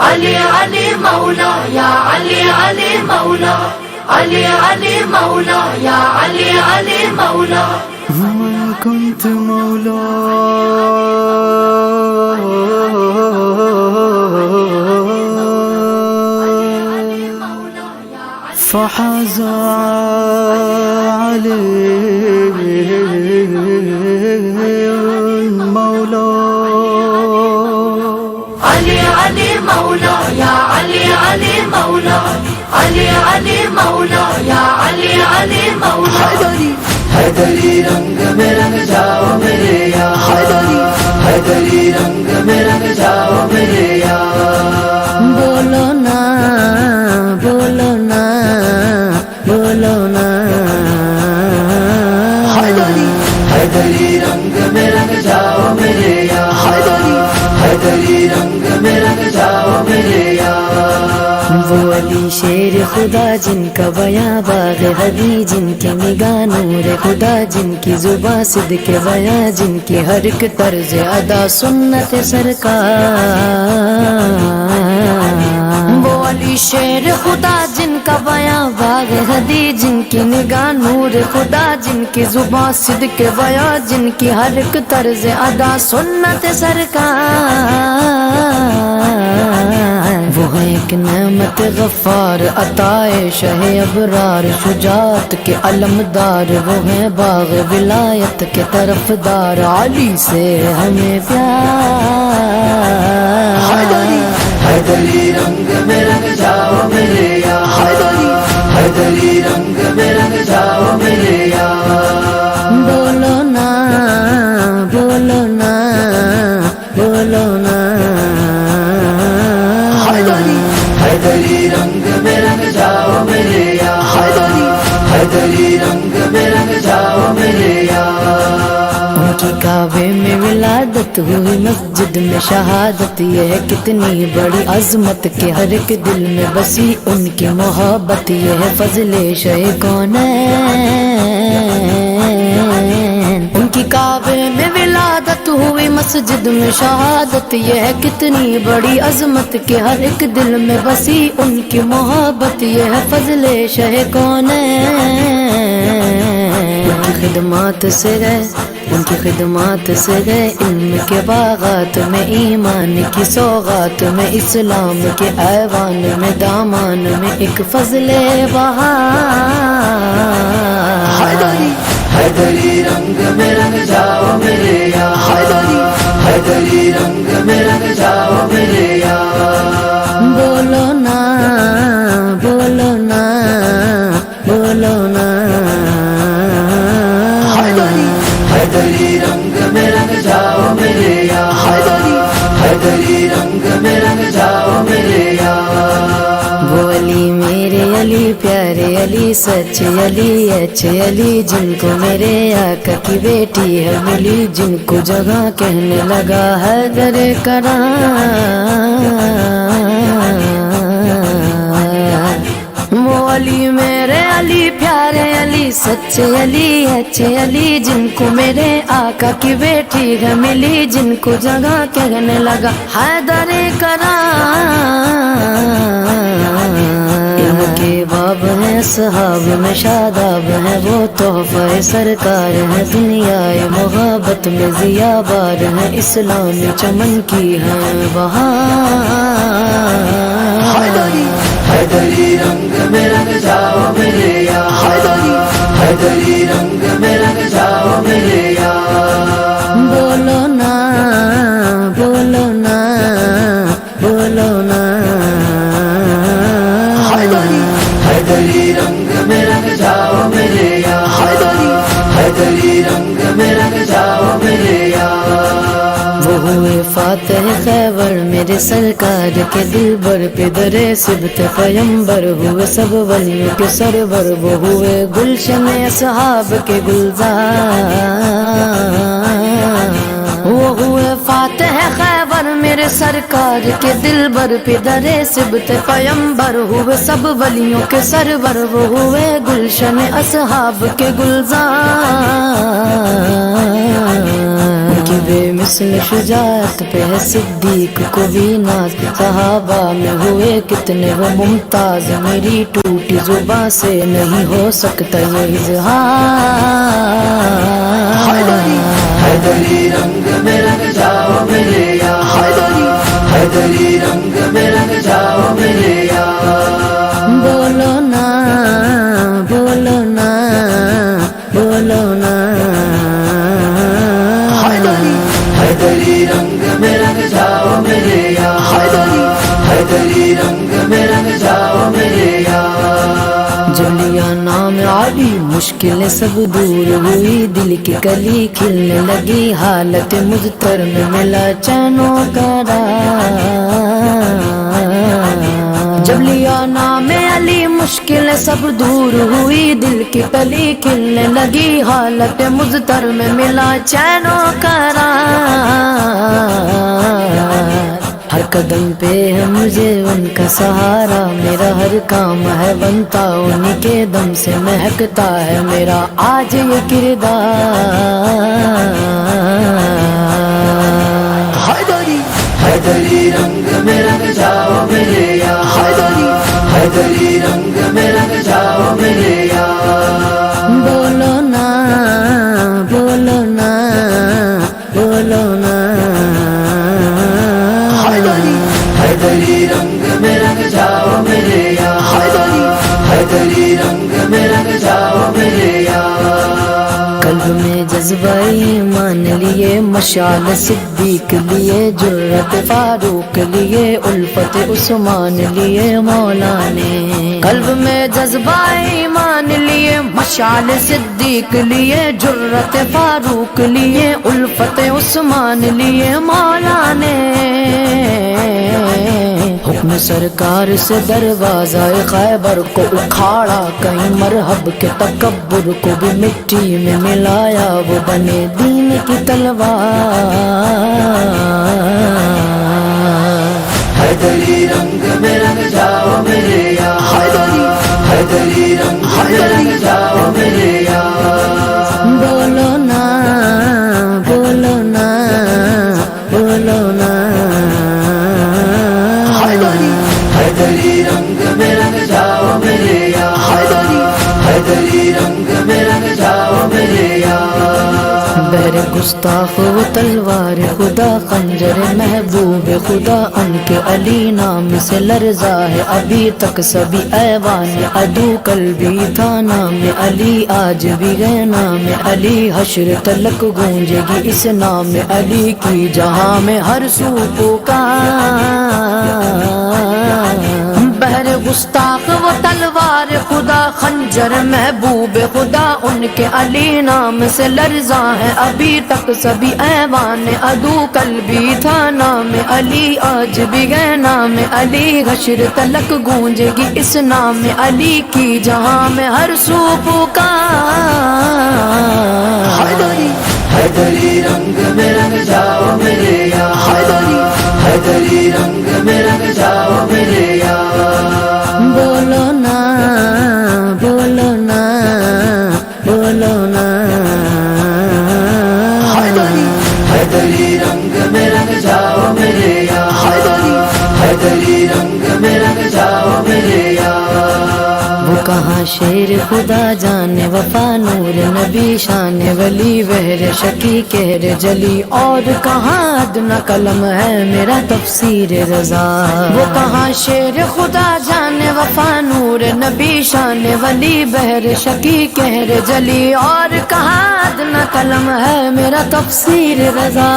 علی علی مولا یا علی علی مولا، علی علی مولا یا علی علی مولا. وإن كنت فحاز علي المولى. علی علی مولا یا علی علی مولا، علی علی مولا یا علی علی مولا. حیدری حیدری رنگ میں رنگ جاؤ میرے یار، حیدری حیدری رنگ میں رنگ جاؤ میرے یار. بولو نا بولو نا بولو نا. حیدری حیدری رنگ میں رنگ جاؤ میرے یار، حیدری حیدری رنگ میں رنگ جاؤ میرے یار. وہ علی شیر خدا جن کا بیاں باغ ہدی، جن کی نگاہ نور خدا، جن کی زباں صدق بیاں، جن کی ہر ایک طرز ادا سنت سرکار. وہ علی شیر خدا جن کا بیاں باغ ہدی، جن کی نگاہ نور خدا، جن کی زباں صدق بیاں، جن کی ہر ایک طرز ادا سنت سرکار. وہ ہے ایک نعمت غفار، عطائے شہ ابرار، شجاعت کے علمدار، وہ ہیں باغ ولایت کے طرفدار. علی سے ہمیں پیار. حیدری حیدری رنگ میں رنگ جاؤ میرے یار، حیدری حیدری رنگ میں رنگ جاؤ میرے یار. بولو نا بولو نا بولو نا. حیدری حیدری رنگ میں رنگ جاؤ میرے یار، حیدری حیدری رنگ میں رنگ جاؤ میرے یار. ان کی کعبے میں ولادت ہوئی، مسجد میں شہادت، یہ کتنی بڑی عظمت کہ ہر ایک دل میں بسی ان کی محبت. یہ ہے فضل شہ کونین. ان کی کعبے میں ولادت ہوئی، مسجد میں شہادت، یہ ہے کتنی بڑی عظمت کہ ہر ایک دل میں بسی ان کی محبت. یہ ہے فضل شہ کونین. ان کی خدمات سے گئے، ان کی خدمات سے گئے علم کے باغات میں، ایمان کی سوغات میں، اسلام کے ایوان میں، دامان میں ایک فضل بہار. حیدری حیدری رنگ میں رنگ جاؤ میرے یار، حیدری حیدری رنگ میں رنگ جاؤ میرے یار. بولو نا بولو نا بولو نا. حیدری حیدری رنگ میں رنگ جاؤ میرے یار، حیدری حیدری رنگ میں رنگ جاؤ میرے یار. وہ علی میرے علی پیارے علی سچ علی اچ علی، جن کو میرے آقا کی بیٹی ہے ملی، جن کو جگہ کہنے لگا ہے در کرام. وہ علی میرے علی پیارے علی سچ علی اچ علی، جن کو میرے آقا کی بیٹی ہے ملی، جن کو جگہ کہنے لگا حیدر کرام. ان کے باب ہیں صحاب میں شاداب ہیں، وہ تحفہ سرکار ہیں، دنیا محبت میں ضیا بار ہیں، اسلام چمن کی ہیں بہار. حیدری حیدری رنگ میں رنگ جاؤ میرے یار، حیدری حیدری رنگ میں رنگ جاؤ میرے یار. بولو نا بولو نا بولو نا. حیدری حیدری رنگ میں رنگ جاؤ میرے یار، حیدری حیدری رنگ میں رنگ جاؤ میرے یار. وہ ہوئے فاتح خیبر میرے سرکار کے دلبر، پدر سبت پیمبر ہوئے سب ولیوں کے سرور. وہ ہوئے گلشن اصحاب کے گلزار. وہ ہوئے فاتح خیبر میرے سرکار کے دلبر، پدر سبت پیمبر ہوئے سب ولیوں کے سرور. وہ ہوئے گلشن اصحاب کے گلزار. بے مثل شجاعت پہ ہے صدیق کو بھی ناز، صحابہ میں ہوئے کتنے وہ ممتاز، میری ٹوٹی زباں سے نہیں ہو سکتا یہ اظہار۔ حیدری رنگ میں رنگ جاؤ میرے یار، حیدری رنگ میں رنگ جاؤ میرے یار۔ بولو نا بولو نا بولو نا، حیدری رنگ میں رنگ جاؤ میرے یار، حیدری رنگ میں رنگ جاؤ میرے یار۔ جو لیا نام علی مشکلیں سب دور ہوئی، دل کی کلی کھلنے لگی، حالت مضطر میں ملا چین و قرار۔ جب لیا نام علی مشکلیں سب دور ہوئی، دل کی کلی کھلنے لگی، حالت مضطر میں ملا چین و قرار۔ ہر قدم پہ ہے مجھے ان کا سہارا، میرا ہر کام ہے بنتا انہی کے دم سے، مہکتا ہے میرا آج یہ کردار۔ حیدری رنگ میں رنگ جاؤ میرے یار، حیدری رنگ میں رنگ جاؤ میرے یار۔ بولو نا بولو نا بولو نا، حیدری رنگ میں رنگ جاؤ میرے یار، حیدری رنگ میں رنگ جاؤ میرے یار۔ قلب میں جذبہ ایمان لیے، مشعل صدیق لیے، جرت فاروق لیے، الفت عثمان لیے مولا نے۔ قلب میں جذبہ ایمان لیے، مشعل صدیق لیے، جرت فاروق لیے، الفت عثمان لیے مولا نے۔ حکم سرکار سے دروازہ خیبر کو اکھاڑا، کہیں مرحب کے تکبر کو بھی مٹی میں ملایا، وہ بنے دین کی تلوار۔ حیدری رنگ میں رنگ جاؤ میرے یار، حیدری رنگ میں رنگ جاؤ میرے یار۔ بولو نا بولو نا بولو نا، حیدری رنگ میں رنگ جاؤ میرے یار، حیدری رنگ میں رنگ جاؤ میرے یار۔ بہر گستاخ و تلوار خدا، خنجر محبوب خدا، ان کے علی نام سے لرزا ہے ابھی تک سبھی ایوان عدو، کل بھی تھا نام علی آج بھی ہے نام علی، حشر تلک گونجے گی اس نام علی کی، جہاں میں ہر سو پکار۔ بہر گستاخ و تلوار خدا، خنجر محبوب خدا، ان کے علی نام سے لرزاں ہے ابھی تک سبھی ایوان عدو، کل بھی تھا نام علی آج بھی ہے نام علی، حشر تلک گونجے گی اس نام علی کی، جہاں میں ہر سو پکار۔ حیدری رنگ میں رنگ جاؤ میرے یار، حیدری رنگ میں رنگ جاؤ میرے یار۔ بولو نا بولو نا بولو نا، حیدری رنگ میں رنگ جاؤ میرے یار، حیدری رنگ میں رنگ جاؤ میرے یار۔ وہ کہاں شیر خدا جانے وفا نور نبی شان ولی، بہر شکی کہر جلی، اور کہاں ادنا قلم ہے میرا تفسیر رضا۔ وہ کہاں شیر خدا جانے وفا نور نبی شان ولی، بہر شکی کہر جلی، اور کہاں ادنا قلم ہے میرا تفسیر رضا۔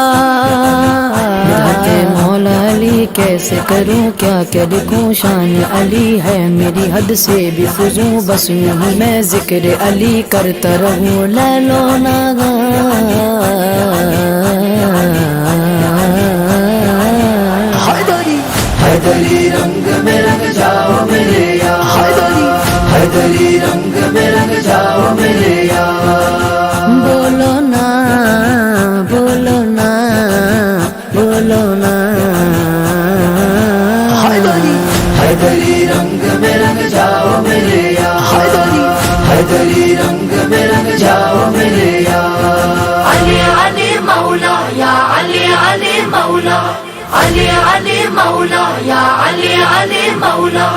مولا علی کیسے کروں کیا کیا لکھوں، شان علی ہے میری حد سے بھی فزوں، بس یوں ہی میں ذکر علی کرتا رہوں لیلو ناگاہ۔ حیدری رنگ میں رنگ جاؤ میرے یار، حیدری رنگ میں رنگ جاؤ میرے یار۔ بولو نا بولو نا بولو نا، حیدری رنگ میں رنگ جاؤ میرے یار، حیدری رنگ میں رنگ جاؤ میرے یار۔ علی علی مولا یا مولا علی علی مولا یا علی علی مولا